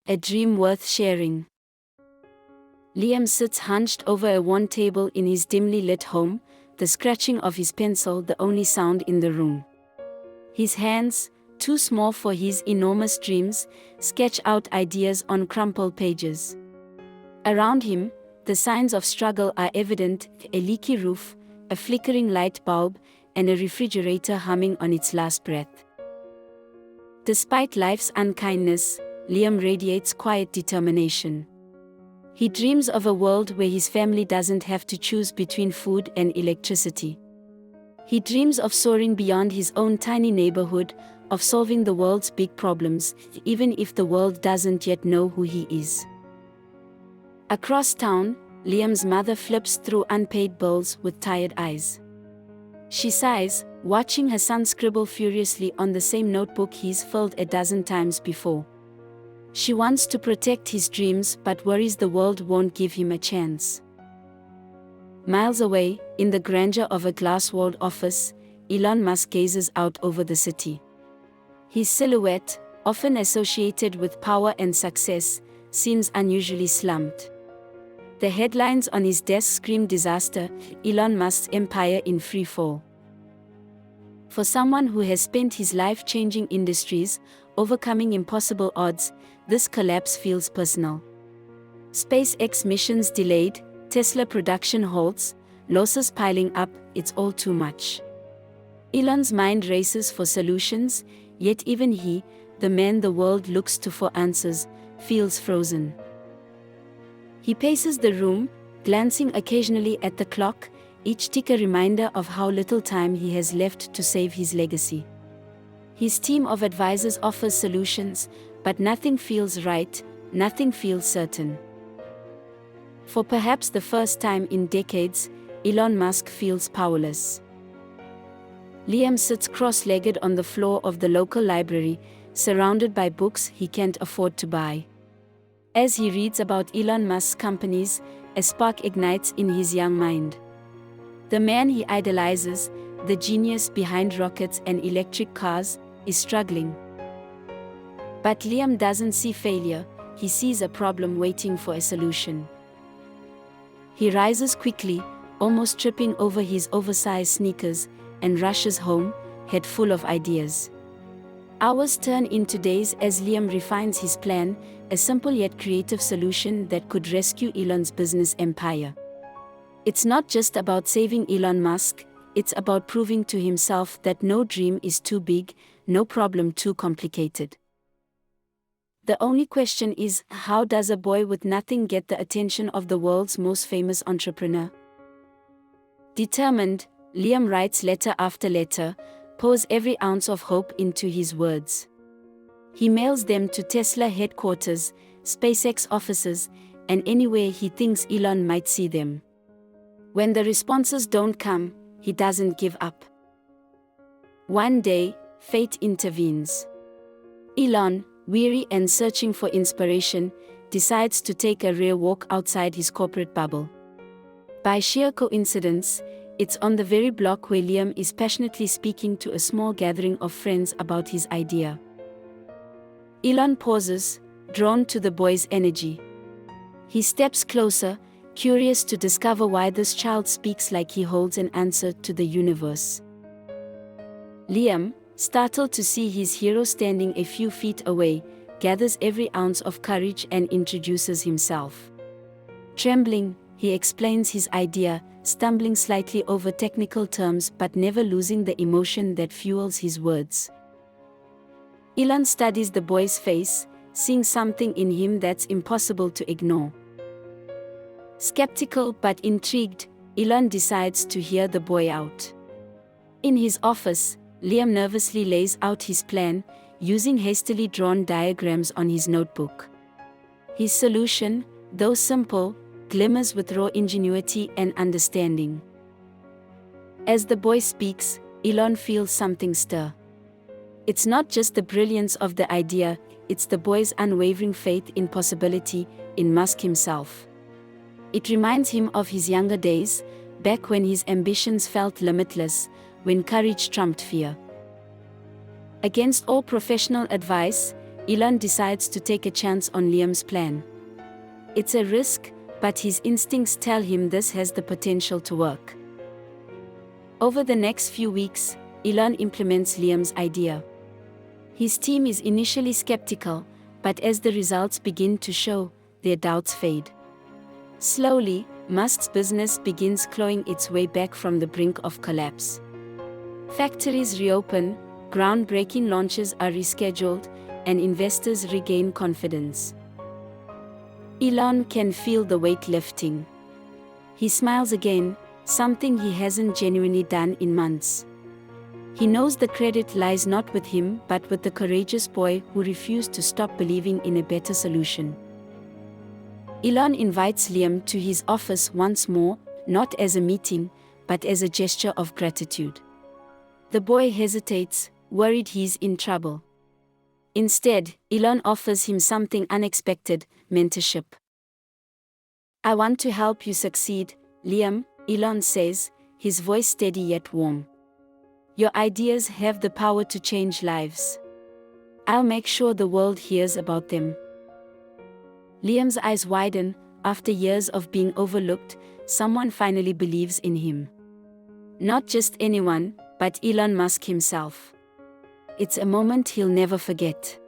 A dream worth sharing. Liam sits hunched over a worn table in his dimly lit home, the scratching of his pencil the only sound in the room. His hands, too small for his enormous dreams, sketch out ideas on crumpled pages. Around him, the signs of struggle are evident: a leaky roof, a flickering light bulb, and a refrigerator humming on its last breath. Despite life's unkindness, Liam radiates quiet determination. He dreams of a world where his family doesn't have to choose between food and electricity. He dreams of soaring beyond his own tiny neighborhood, of solving the world's big problems, even if the world doesn't yet know who he is. Across town, Liam's mother flips through unpaid bills with tired eyes. She sighs, watching her son scribble furiously on the same notebook he's filled a dozen times before. She wants to protect his dreams but worries the world won't give him a chance. Miles away, in the grandeur of a glass-walled office, Elon Musk gazes out over the city. His silhouette, often associated with power and success, seems unusually slumped. The headlines on his desk scream disaster: Elon Musk's empire in free fall. For someone who has spent his life changing industries, overcoming impossible odds, this collapse feels personal. SpaceX missions delayed, Tesla production halts, losses piling up, it's all too much. Elon's mind races for solutions, yet even he, the man the world looks to for answers, feels frozen. He paces the room, glancing occasionally at the clock, each tick a reminder of how little time he has left to save his legacy. His team of advisors offers solutions, but nothing feels right, nothing feels certain. For perhaps the first time in decades, Elon Musk feels powerless. Liam sits cross-legged on the floor of the local library, surrounded by books he can't afford to buy. As he reads about Elon Musk's companies, a spark ignites in his young mind. The man he idolizes, the genius behind rockets and electric cars, is struggling. But Liam doesn't see failure, he sees a problem waiting for a solution. He rises quickly, almost tripping over his oversized sneakers, and rushes home, head full of ideas. Hours turn into days as Liam refines his plan, a simple yet creative solution that could rescue Elon's business empire. It's not just about saving Elon Musk, it's about proving to himself that no dream is too big, no problem too complicated. The only question is, how does a boy with nothing get the attention of the world's most famous entrepreneur? Determined, Liam writes letter after letter, pours every ounce of hope into his words. He mails them to Tesla headquarters, SpaceX offices, and anywhere he thinks Elon might see them. When the responses don't come, he doesn't give up. One day, fate intervenes. Elon, weary and searching for inspiration, decides to take a rare walk outside his corporate bubble. By sheer coincidence, it's on the very block where Liam is passionately speaking to a small gathering of friends about his idea. Elon pauses, drawn to the boy's energy. He steps closer, curious to discover why this child speaks like he holds an answer to the universe. Liam, startled to see his hero standing a few feet away, gathers every ounce of courage and introduces himself. Trembling, he explains his idea, stumbling slightly over technical terms but never losing the emotion that fuels his words. Elon studies the boy's face, seeing something in him that's impossible to ignore. Skeptical but intrigued, Elon decides to hear the boy out. In his office, Liam nervously lays out his plan, using hastily drawn diagrams on his notebook. His solution, though simple, glimmers with raw ingenuity and understanding. As the boy speaks, Elon feels something stir. It's not just the brilliance of the idea, it's the boy's unwavering faith in possibility, in Musk himself. It reminds him of his younger days, back when his ambitions felt limitless, when courage trumped fear. Against all professional advice, Elon decides to take a chance on Liam's plan. It's a risk, but his instincts tell him this has the potential to work. Over the next few weeks, Elon implements Liam's idea. His team is initially skeptical, but as the results begin to show, their doubts fade. Slowly, Musk's business begins clawing its way back from the brink of collapse. Factories reopen, groundbreaking launches are rescheduled, and investors regain confidence. Elon can feel the weight lifting. He smiles again, something he hasn't genuinely done in months. He knows the credit lies not with him but with the courageous boy who refused to stop believing in a better solution. Elon invites Liam to his office once more, not as a meeting, but as a gesture of gratitude. The boy hesitates, worried he's in trouble. Instead, Elon offers him something unexpected: mentorship. "I want to help you succeed, Liam," Elon says, his voice steady yet warm. "Your ideas have the power to change lives. I'll make sure the world hears about them." Liam's eyes widen. After years of being overlooked, someone finally believes in him. Not just anyone, but Elon Musk himself. It's a moment he'll never forget.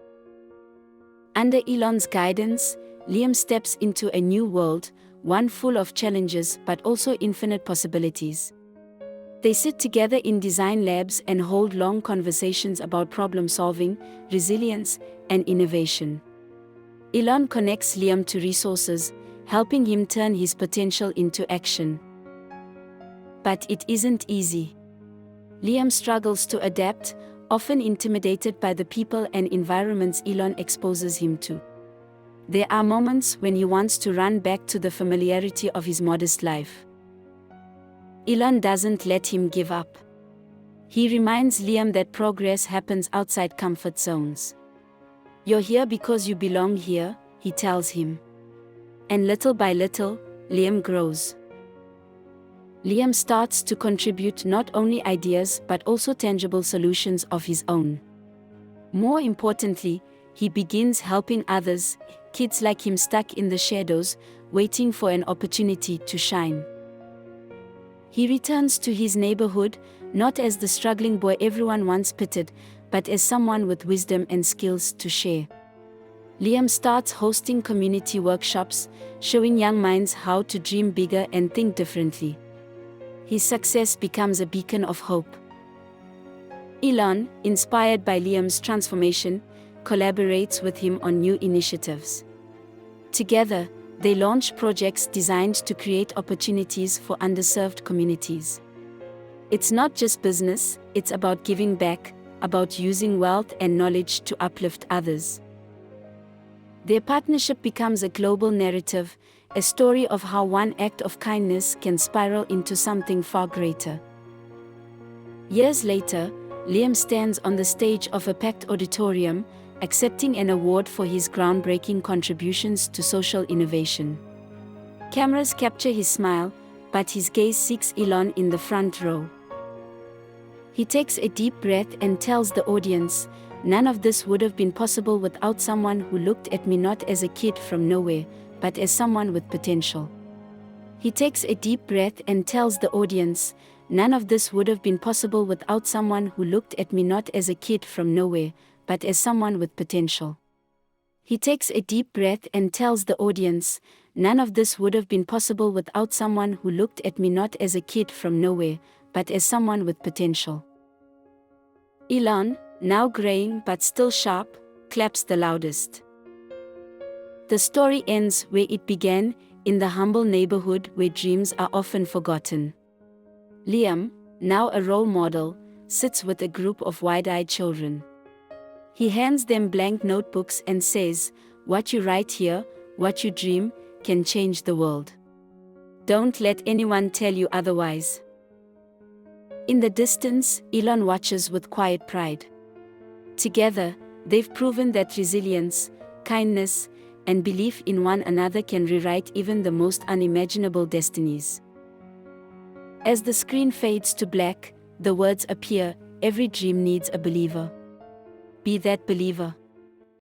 Under Elon's guidance, Liam steps into a new world, one full of challenges but also infinite possibilities. They sit together in design labs and hold long conversations about problem solving, resilience, and innovation. Elon connects Liam to resources, helping him turn his potential into action. But it isn't easy. Liam struggles to adapt, often intimidated by the people and environments Elon exposes him to. There are moments when he wants to run back to the familiarity of his modest life. Elon doesn't let him give up. He reminds Liam that progress happens outside comfort zones. "You're here because you belong here," he tells him. And little by little, Liam grows. Liam starts to contribute not only ideas but also tangible solutions of his own. More importantly, he begins helping others, kids like him stuck in the shadows, waiting for an opportunity to shine. He returns to his neighborhood, not as the struggling boy everyone once pitied, but as someone with wisdom and skills to share. Liam starts hosting community workshops, showing young minds how to dream bigger and think differently. His success becomes a beacon of hope. Elon, inspired by Liam's transformation, collaborates with him on new initiatives. Together, they launch projects designed to create opportunities for underserved communities. It's not just business, it's about giving back, about using wealth and knowledge to uplift others. Their partnership becomes a global narrative, a story of how one act of kindness can spiral into something far greater. Years later, Liam stands on the stage of a packed auditorium, accepting an award for his groundbreaking contributions to social innovation. Cameras capture his smile, but his gaze seeks Elon in the front row. He takes a deep breath and tells the audience, "None of this would have been possible without someone who looked at me not as a kid from nowhere, but as someone with potential." He takes a deep breath and tells the audience, "None of this would have been possible without someone who looked at me not as a kid from nowhere, but as someone with potential." He takes a deep breath and tells the audience, "None of this would have been possible without someone who looked at me not as a kid from nowhere, but as someone with potential." Elon, now graying but still sharp, claps the loudest. The story ends where it began, in the humble neighborhood where dreams are often forgotten. Liam, now a role model, sits with a group of wide-eyed children. He hands them blank notebooks and says, "What you write here, what you dream, can change the world. Don't let anyone tell you otherwise." In the distance, Elon watches with quiet pride. Together, they've proven that resilience, kindness, and belief in one another can rewrite even the most unimaginable destinies. As the screen fades to black, the words appear, "Every dream needs a believer. Be that believer."